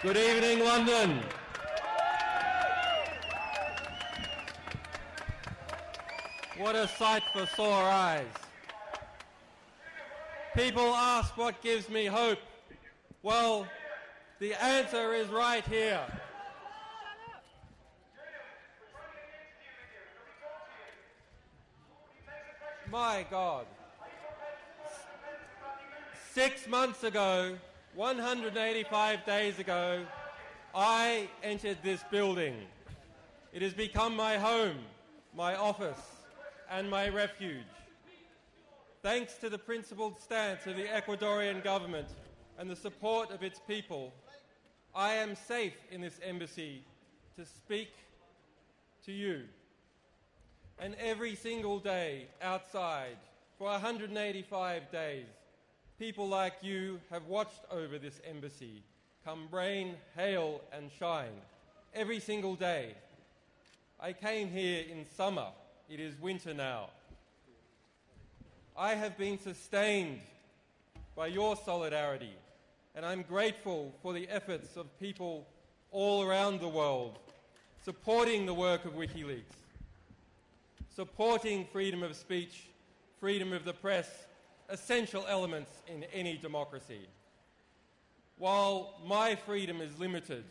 Good evening, London. What a sight for sore eyes. People ask what gives me hope. Well, the answer is right here. My God. 6 months ago, 185 days ago, I entered this building. It has become my home, my office, and my refuge. Thanks to the principled stance of the Ecuadorian government and the support of its people, I am safe in this embassy to speak to you. And every single day outside, for 185 days, people like you have watched over this embassy, come rain, hail, and shine. Every single day. I came here in summer. It is winter now. I have been sustained by your solidarity, and I'm grateful for the efforts of people all around the world supporting the work of WikiLeaks, supporting freedom of speech, freedom of the press, essential elements in any democracy. While my freedom is limited,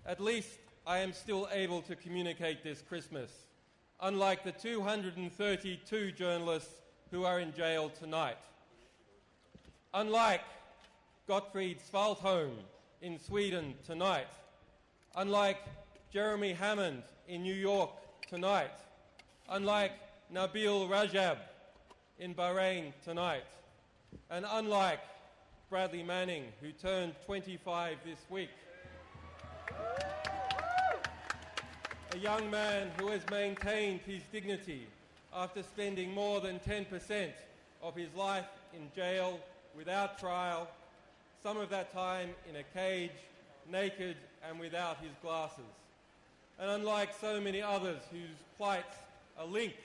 at least I am still able to communicate this Christmas, unlike the 232 journalists who are in jail tonight. Unlike Gottfried Svaltholm in Sweden tonight. Unlike Jeremy Hammond in New York tonight. Unlike Nabil Rajab in Bahrain tonight. And unlike Bradley Manning, who turned 25 this week. A young man who has maintained his dignity after spending more than 10% of his life in jail without trial, some of that time in a cage, naked and without his glasses. And unlike so many others whose plights are linked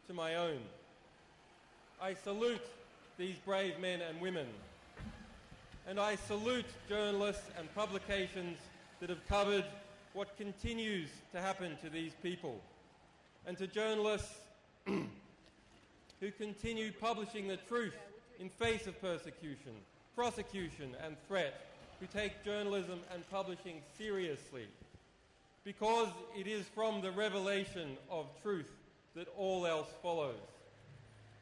to my own, I salute these brave men and women. And I salute journalists and publications that have covered what continues to happen to these people. And to journalists who continue publishing the truth in face of persecution, prosecution and threat, who take journalism and publishing seriously. Because it is from the revelation of truth that all else follows.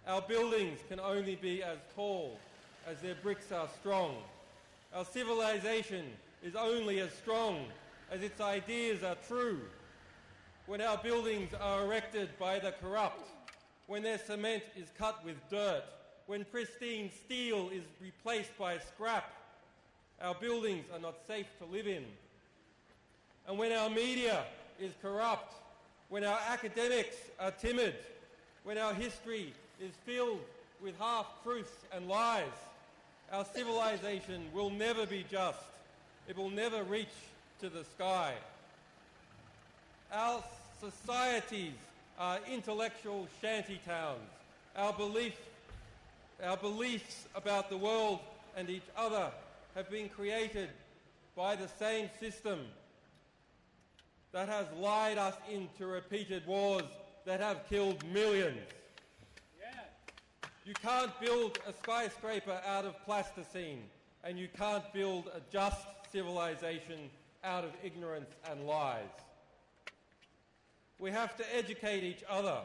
Our buildings can only be as tall as their bricks are strong. Our civilization is only as strong as its ideas are true. When our buildings are erected by the corrupt, when their cement is cut with dirt, when pristine steel is replaced by scrap, our buildings are not safe to live in. And when our media is corrupt, when our academics are timid, when our history is filled with half-truths and lies, our civilization will never be just. It will never reach to the sky. Our societies are intellectual shanty towns. Our beliefs about the world and each other have been created by the same system that has lied us into repeated wars that have killed millions. Yeah. You can't build a skyscraper out of plasticine, and you can't build a just civilization out of ignorance and lies. We have to educate each other.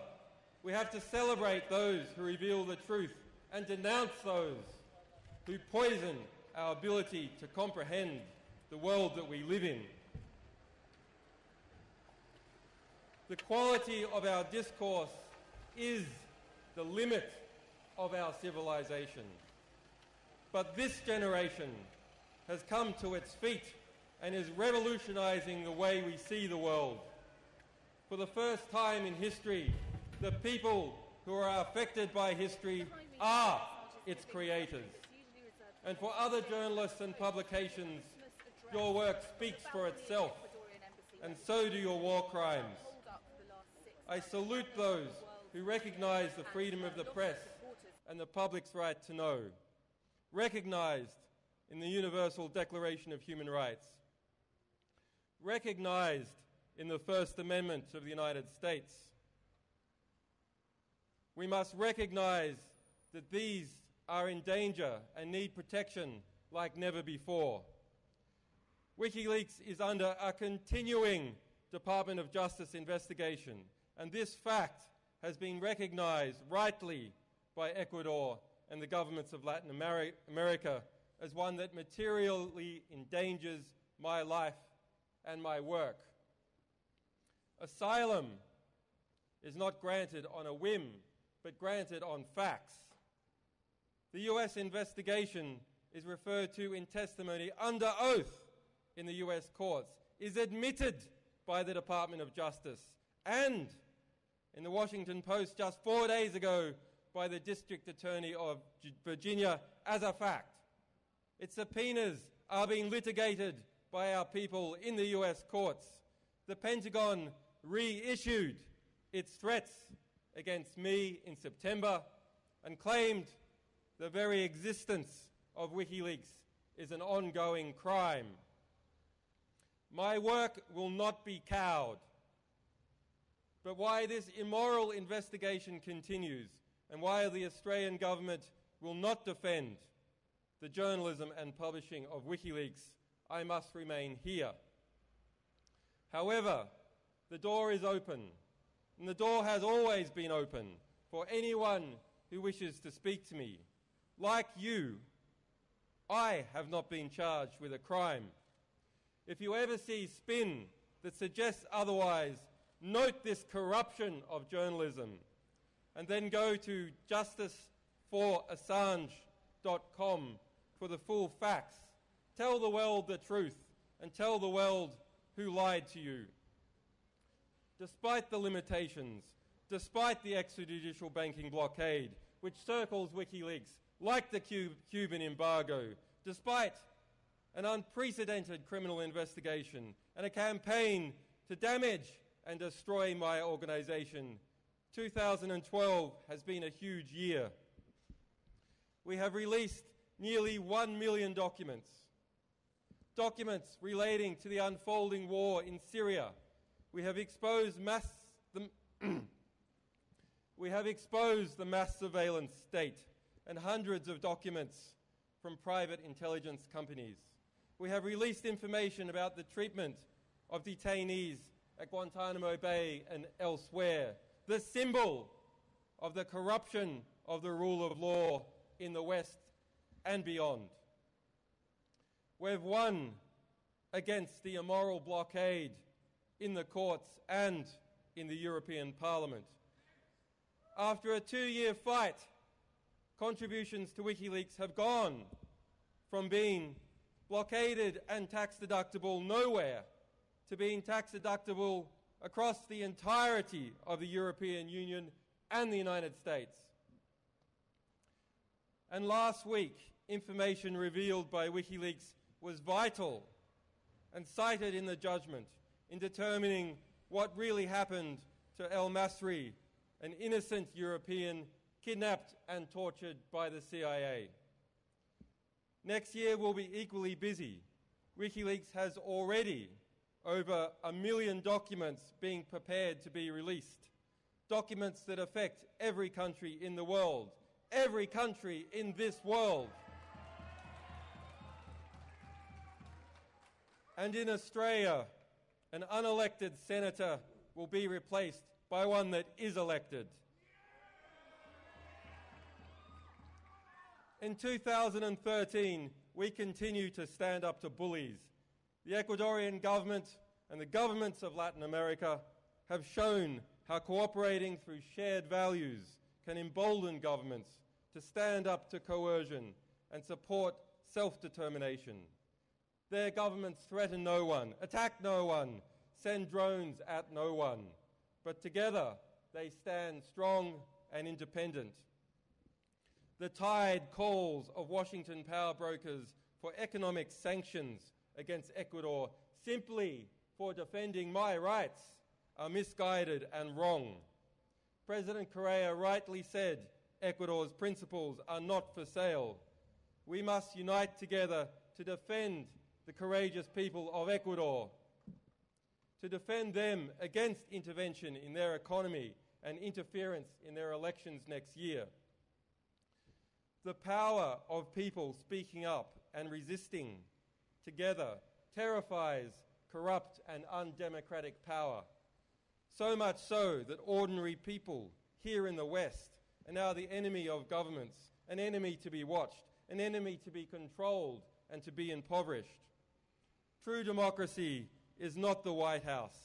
We have to celebrate those who reveal the truth and denounce those who poison our ability to comprehend the world that we live in. The quality of our discourse is the limit of our civilization. But this generation has come to its feet and is revolutionizing the way we see the world. For the first time in history, the people who are affected by history are its creators. And for other journalists and publications, your work speaks for itself, and so do your war crimes. I salute those who recognise the freedom of the press and the public's right to know, recognised in the Universal Declaration of Human Rights. recognized in the First Amendment of the United States. We must recognize that these are in danger and need protection like never before. WikiLeaks is under a continuing Department of Justice investigation, and this fact has been recognized rightly by Ecuador and the governments of Latin America as one that materially endangers my life and my work. Asylum is not granted on a whim, but granted on facts. The US investigation is referred to in testimony under oath in the US courts, is admitted by the Department of Justice, and in the Washington Post just 4 days ago by the District Attorney of Virginia as a fact. Its subpoenas are being litigated by our people in the US courts. The Pentagon reissued its threats against me in September and claimed the very existence of WikiLeaks is an ongoing crime. My work will not be cowed. But why this immoral investigation continues and why the Australian government will not defend the journalism and publishing of WikiLeaks, I must remain here. However, the door is open, and the door has always been open for anyone who wishes to speak to me. Like you, I have not been charged with a crime. If you ever see spin that suggests otherwise, note this corruption of journalism, and then go to justiceforassange.com for the full facts. Tell the world the truth, and tell the world who lied to you. Despite the limitations, despite the extrajudicial banking blockade, which circles WikiLeaks like the Cuban embargo, despite an unprecedented criminal investigation and a campaign to damage and destroy my organization, 2012 has been a huge year. We have released nearly 1 million documents relating to the unfolding war in Syria. We have exposed the mass surveillance state and hundreds of documents from private intelligence companies. We have released information about the treatment of detainees at Guantanamo Bay and elsewhere, the symbol of the corruption of the rule of law in the West and beyond. We've won against the immoral blockade in the courts and in the European Parliament. After a 2-year fight, contributions to WikiLeaks have gone from being blockaded and tax deductible nowhere to being tax deductible across the entirety of the European Union and the United States. And last week, information revealed by WikiLeaks was vital and cited in the judgment in determining what really happened to El Masri, an innocent European kidnapped and tortured by the CIA. Next year will be equally busy. WikiLeaks has already over 1 million documents being prepared to be released. Documents that affect every country in the world. Every country in this world. And in Australia, an unelected senator will be replaced by one that is elected. In 2013, we continue to stand up to bullies. The Ecuadorian government and the governments of Latin America have shown how cooperating through shared values can embolden governments to stand up to coercion and support self-determination. Their governments threaten no one, attack no one, send drones at no one, but together they stand strong and independent. The tide calls of Washington power brokers for economic sanctions against Ecuador simply for defending my rights are misguided and wrong. President Correa rightly said Ecuador's principles are not for sale. We must unite together to defend the courageous people of Ecuador. to defend them against intervention in their economy and interference in their elections next year. The power of people speaking up and resisting together terrifies corrupt and undemocratic power. So much so that ordinary people here in the West are now the enemy of governments, an enemy to be watched, an enemy to be controlled and to be impoverished. True democracy is not the White House.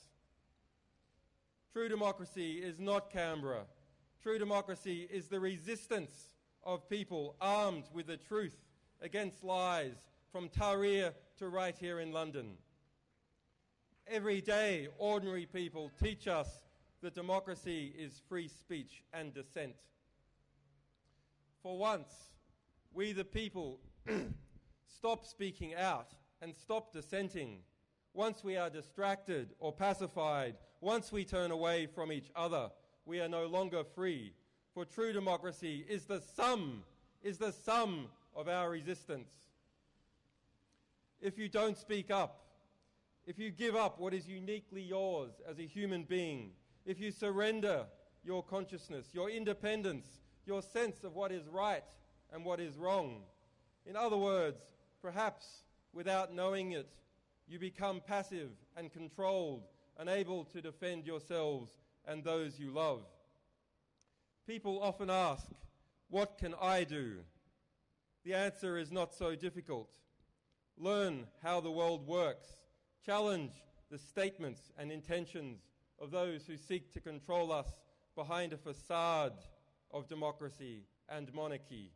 True democracy is not Canberra. True democracy is the resistance of people armed with the truth against lies from Tahrir to right here in London. Every day, ordinary people teach us that democracy is free speech and dissent. For once, we the people stop speaking out and stop dissenting. Once we are distracted or pacified, once we turn away from each other, we are no longer free. For true democracy is the sum of our resistance. If you don't speak up, if you give up what is uniquely yours as a human being, if you surrender your consciousness, your independence, your sense of what is right and what is wrong, in other words, perhaps without knowing it, you become passive and controlled, unable to defend yourselves and those you love. People often ask, what can I do? The answer is not so difficult. Learn how the world works. Challenge the statements and intentions of those who seek to control us behind a facade of democracy and monarchy.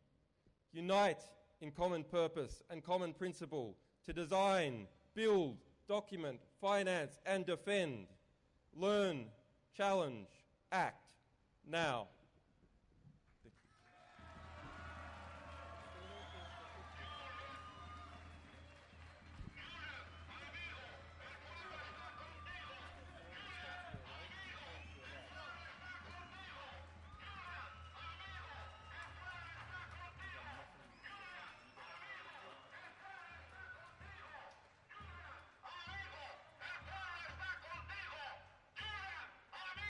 Unite in common purpose and common principle to design, build, document, finance and defend. Learn, challenge, act now.